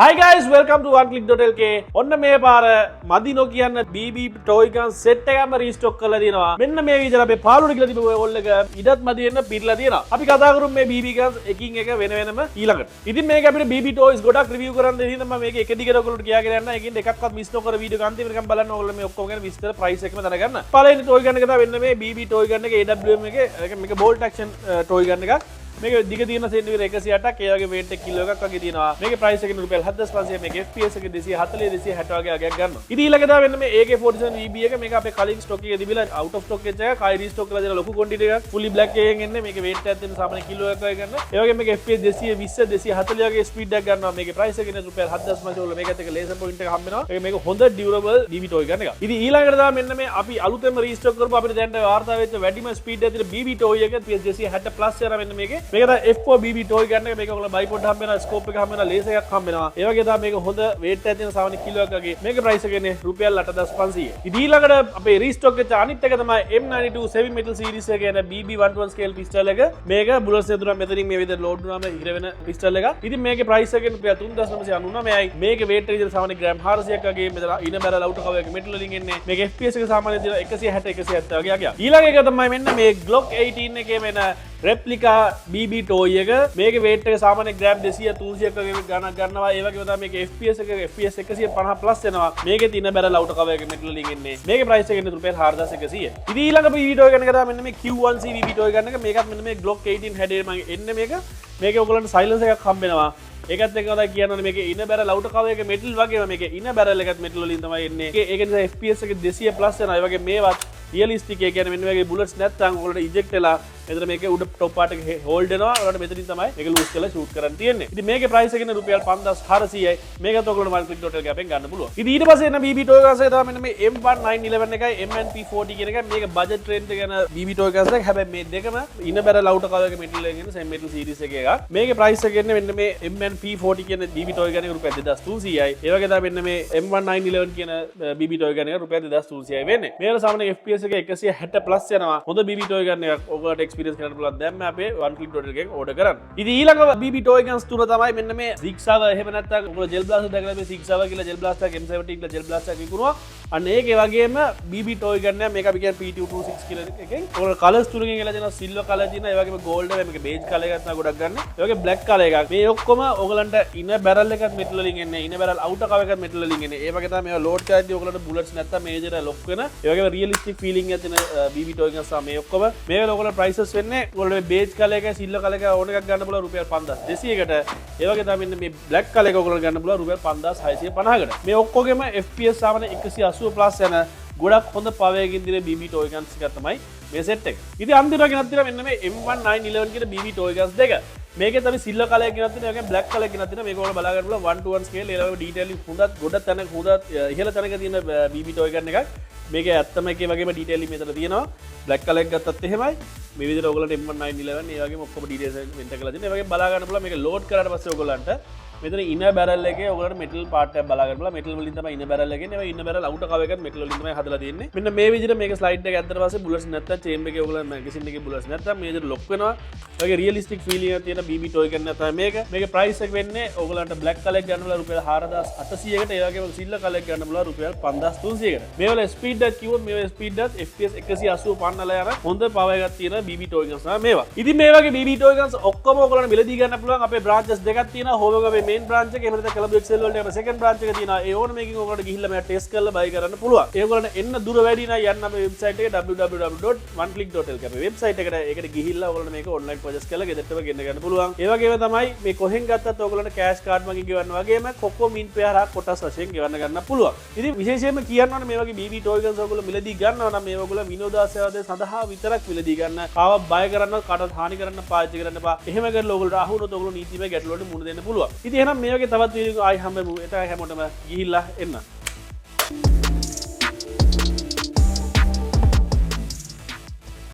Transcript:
Hi guys, welcome to OneClick.lk. ඔන්න මේ පාර මදි නොකියන්න BB toy gun set එකම රීස්ටොක් කරලා තියෙනවා. මෙන්න මේ විදිහට අපේ පාළුවට කියලා තිබු ඔය එක ඉඩත් මදි වෙන්න පිටලා තියෙනවා. අපි කතා කරමු මේ BB guns එකින් එක වෙන වෙනම ඊළඟට. ඉතින් මේක අපිට BB toys ගොඩක් රිවිව් කරන්න දෙන්න මම මේක එක දිගට ඔයගොල්ලෝට කියාගෙන යන්න. ඒකින් එකක්වත් මිස් නොකර වීඩියෝ එක අන්තිමට බලන්න ඕගොල්ලෝ මේ ඔක්කොම ගැන විස්තර ප්‍රයිස් එකම දැනගන්න. පළවෙනි toy gun එක තමයි වෙන්න මේ BB toy gun එක AWM එකේ මේක bolt action toy gun එකක්. මේක දිග තියෙන සෙන්ටිමීටර් 108ක් ඒ වගේ weight එක කිලෝ එකක් වගේ තියෙනවා. මේකේ price එක රුපියල් 7500 මේක FPS එක 240 260 වගේ අගයක් ගන්නවා. ඉතින් ඊළඟට වෙන්න මේ AK47 VB එක මේක අපේ කලින් stock එකේ තිබිලා out of stock වෙච්ච එක කයි restock කරලා දෙන ලොකු quantity එකක් fully black එකෙන් එන්නේ. මේකේ weight එකක් තියෙන සාමාන්‍ය කිලෝ එකක් වගේ ගන්න. ඒ වගේ මේක FPS 220 240 වගේ speed එකක් ගන්නවා. මේකේ price එක ඉන්නේ රුපියල් 7500 වල මේකත් එක laser point එක හම්බ වෙනවා. මේක හොඳ durable BB toy ගන්න එක. ඉතින් ඊළඟට තමයි මෙන්න මේ අපි අලුතෙන්ම restock කරපු අපිට දැන් වාර්තා වෙච්ච වැඩිම speed එකක් තියෙන BB toy එක PS 260 plus යන මෙන්න මේකේ. මේක තමයි F4 BB toy ගන්න එක. මේක ඔයගොල්ලෝ බයිපොඩ් හම්බ වෙනවා, ස්කෝප් එක හම්බ වෙනවා, ලේසර් එකක් හම්බ වෙනවා. ඒ වගේ තමයි මේක හොඳ weight එකක් තියෙන සාමාන්‍ය කිලෝ එකක් වගේ. මේකේ price එක ඉන්නේ රුපියල් 8500. ඉතින් ඊළඟට අපේ restock වෙච්ච අනිත් එක තමයි M92 7 metal series එකේ යන BB121 scale pistol එක. මේක bullets දෙතුනක් මෙතනින් මේ විදිහට load වුණාම ඉර වෙන pistol එකක්. ඉතින් මේකේ price එක රුපියල් 3999යි. මේකේ weight එක විදිහට සාමාන්‍ය ග්‍රෑම් 400ක් වගේ මෙතන ඉන බැරල් අවුට් කවර් එක metal වලින් එන්නේ. මේකේ FPS එක සාමාන්‍ය තියෙන 160 170 වගේ අගයක්. ඊළඟ එක තමයි මෙන්න මේ Glock 18 එකේ මෙන්න replica BB toy එක. මේකේ weight එක සාමාන්‍ය ග්‍රෑම් 200 300ක් වගේ ගණනක් ගන්නවා. ඒ වගේම තමයි මේකේ FPS එක FPS 150 plus එනවා. මේකේ තියෙන බැරල් අවුට් කවර් එක metal වලින් එන්නේ. මේකේ price එක ඉන්නේ රුපියල් 4100. ඉතින් ඊළඟ BB toy ගන්න එක තමයි මෙන්න මේ Q1C BB toy ගන්න එක. මේකත් මෙන්න මේ Glock 18 හැඩේ මම එන්නේ මේක. මේකේ ඔයගොල්ලන්ට silencer එකක් හම්බ වෙනවා. ඒකත් එක්ක තමයි කියන්නේ මේකේ ඉන බැරල් අවුට් කවර් එක metal වගේම මේකේ ඉන බැරල් එකත් metal වලින් තමයි එන්නේ. ඒක නිසා FPS එක 200 plus එනවා. ඒ වගේ මේවත් realistic ඒ කියන්නේ මෙන්න මේකේ bullets නැත්තම් ඔයගොල්ලෝ eject වෙලා මෙතන මේකේ උඩ top part එක hold වෙනවා. ඔයාලට මෙතනින් තමයි මේක loose කරලා shoot කරන්න තියෙන්නේ. ඉතින් මේකේ price එක ඉන්නේ රුපියල් 5400යි. මේකත් ඔයගොල්ලෝ OneClick.lk අපෙන් ගන්න පුළුවන්. ඉතින් ඊට පස්සේ එන BB toy guns එක තමයි මෙන්න මේ M1911 එකයි MNP40 කියන එක. මේක budget range එක යන BB toy guns එක. හැබැයි මේ දෙකම ඉන බැරල් අවුට් කවර් එක metal එකෙන් එන same metal series එකේ එකක්. මේකේ price එක ඉන්නේ මෙන්න මේ MNP40 කියන BB toy gun එක රුපියල් 2300යි. ඒ වගේ තමයි මෙන්න මේ M1911 කියන BB toy gun එක රුපියල් 2300යි වෙන්නේ. මේවල සාමාන්‍ය FPS එක 160 plus යනවා. හොඳ BB toy gun එකක් ඔයගොල්ලන්ට experience කරන්න පුළුවන්. දැන් මේ අපේ OneClick.lk එකෙන් order කරන්න. ඉතින් ඊළඟ BB toy guns තුන තමයි මෙන්න මේ Zig Sauer. එහෙම නැත්නම් ඔයගොල්ලෝ gel blaster දැකලා මේ Zig Sauer කියලා gel blaster එකක් M70 කියලා gel blaster එකක් විකුණුවා. අන්න ඒකේ වගේම BB toy gun එක මේක අපි කියන්නේ P226 කියලා එකෙන් ඔයගොල්ලෝ colors තුනකින් එලා දෙනවා. silver color තියෙනවා. ඒ වගේම gold එක මේක beige color එකක් තමයි ගොඩක් ගන්න. ඒ වගේ black color එකක්. මේ ඔක්කොම ඔයගලන්ට ඉන බැරල් එකක් metal වලින් එන්නේ. ඉන බැරල් outer cover එකක් metal වලින් එන්නේ. ඒ වගේ තමයි මේවා load කරද්දී ඔයගලන්ට bullets නැත්තම් මේජර් lock වෙන. ඒ වගේම realistic feeling එකක් තියෙන BB toy guns තමයි මේ ඔක්කොම. මේවල ඔයගලන්ට prices වෙන්නේ ඔයගොල්ලෝ beige color එක silver color එක ඕන එකක් ගන්න පුළුවන් රුපියල් 5200කට. ඒ වගේ තමයි මෙන්න මේ black color එක ඔයගොල්ලෝ ගන්න පුළුවන් රුපියල් 5650කට. මේ ඔක්කොගෙම FPS සාමාන්‍ය 180 plus යන ගොඩක් හොඳ power එකකින් දින BB toy guns එකක් තමයි මේ set එක. ඉතින් අන්තිමට ගෙනත් තියෙනවා මෙන්න මේ M1911 කියන BB toy guns දෙක. මේකේ තමයි silver color එකක් ගෙනත් තියෙනවා. ඒකෙන් black color එකක් ගෙනත් තියෙනවා. මේක ඔයාලා බලා ගන්න පුළුවන් 1 to 1 scale. ඒ වගේ detailing හොඳත් ගොඩ තැනක හොඳ ඉහළ තැනක තියෙන BB toy gun එකක්. මේකේ ඇත්තම එකේ වගේම detailing මෙතන තියෙනවා. black color එක ගත්තත් එහෙමයි. මේ විදිහට ඔයගොල්ලන්ට M1911 ඒ වගේම ඔක්කොම details වෙන්ට කරලා තියෙනවා. ඒ වගේම බලා ගන්න පුළුවන් මේක load කරාට පස්සේ ඔයගොල්ලන්ට මෙතන ඉන බැරල් එකේ ඔයගොල්ලන්ට metal part එකක් බලා ගන්න පුළුවන්. metal වලින් තමයි ඉන බැරල් එකේ. ඒ ඉන බැරල් outer cover එකත් metal වලින් තමයි හදලා තියෙන්නේ. මෙන්න මේ විදිහට මේක slide එක ඇද්දට පස්සේ bullets නැත්තම් chamber එකේ ඔයගොල්ලන් magazine එකේ bullets නැත්තම් මේ විදිහට lock වෙනවා. ඒ වගේ realistic feeling එකක් තියෙන BB toy gun එක තමයි මේක. මේකේ price එක වෙන්නේ ඔයගොල්ලන්ට black color එක ගන්න පුළුවන් රුපියල් 4800කට. ඒ වගේම silver color එක ගන්න පුළුවන් රුපියල් 5300කට. මේවල speed එකක් කිව්වොත් මේවල speed එකත් FPS 180 පන්නලා යන හොඳ power එකක් තියෙන BB toy guns තමයි මේවා. ඉතින් මේ වගේ BB toy guns ඔක්කොම ඔයගොල්ලන්ට මිලදී ගන්න පුළුවන්. අපේ branches දෙකක් තියෙනවා. හෝවක අපේ main branch එක එහෙම නැත්නම් club excel වලට අපේ second branch එක තියෙනවා. ඒ ඕන මේකෙන් ඔයගොල්ලන්ට ගිහිල්ලා මේක test කරලා buy කරන්න පුළුවන්. ඒගොල්ලන්ට එන්න දුර වැඩි නම් යන්න අපේ website එක www.oneclick.lk අපේ website එකට ඒකට ගිහිල්ලා ඔයගොල්ලන්ට මේක online purchase කරලා ගෙදරටම ගෙන්න ගන්න පුළුවන්. ඒ වගේම තමයි මේ කොහෙන් ගත්තත් ඔයගොල්ලන්ට cash card මගින් ගෙවන්න වගේම කොක්කෝ මින් පෙහරා කොටස් වශයෙන් ගෙවන්න ගන්න පුළුවන්. ඉතින් විශේෂයෙන්ම කියන්න ඕනේ මේ වගේ BB toy guns ඔයගොල්ලෝ මිලදී ගන්නවා නම් මේ ඔයගොල්ලෝ විනෝදාස්වාදය සඳහා විතරක් මිලදී ගන්න. කාව බය කරන්න කාටවත් හානි කරන්න පාවිච්චි කරන්න එපා. එහෙම කරලා ඔයගොල්ලෝ අහුනොත් ඔයගොල්ලෝ නීතිමය ගැටලුවකට මුහුණ දෙන්න පුළුවන්. ඉතින් එහෙනම් මේ වගේ තවත් වීඩියෝ ආයි හම්බෙමු. ඒට හැමෝටම ගිහිල්ලා එන්න.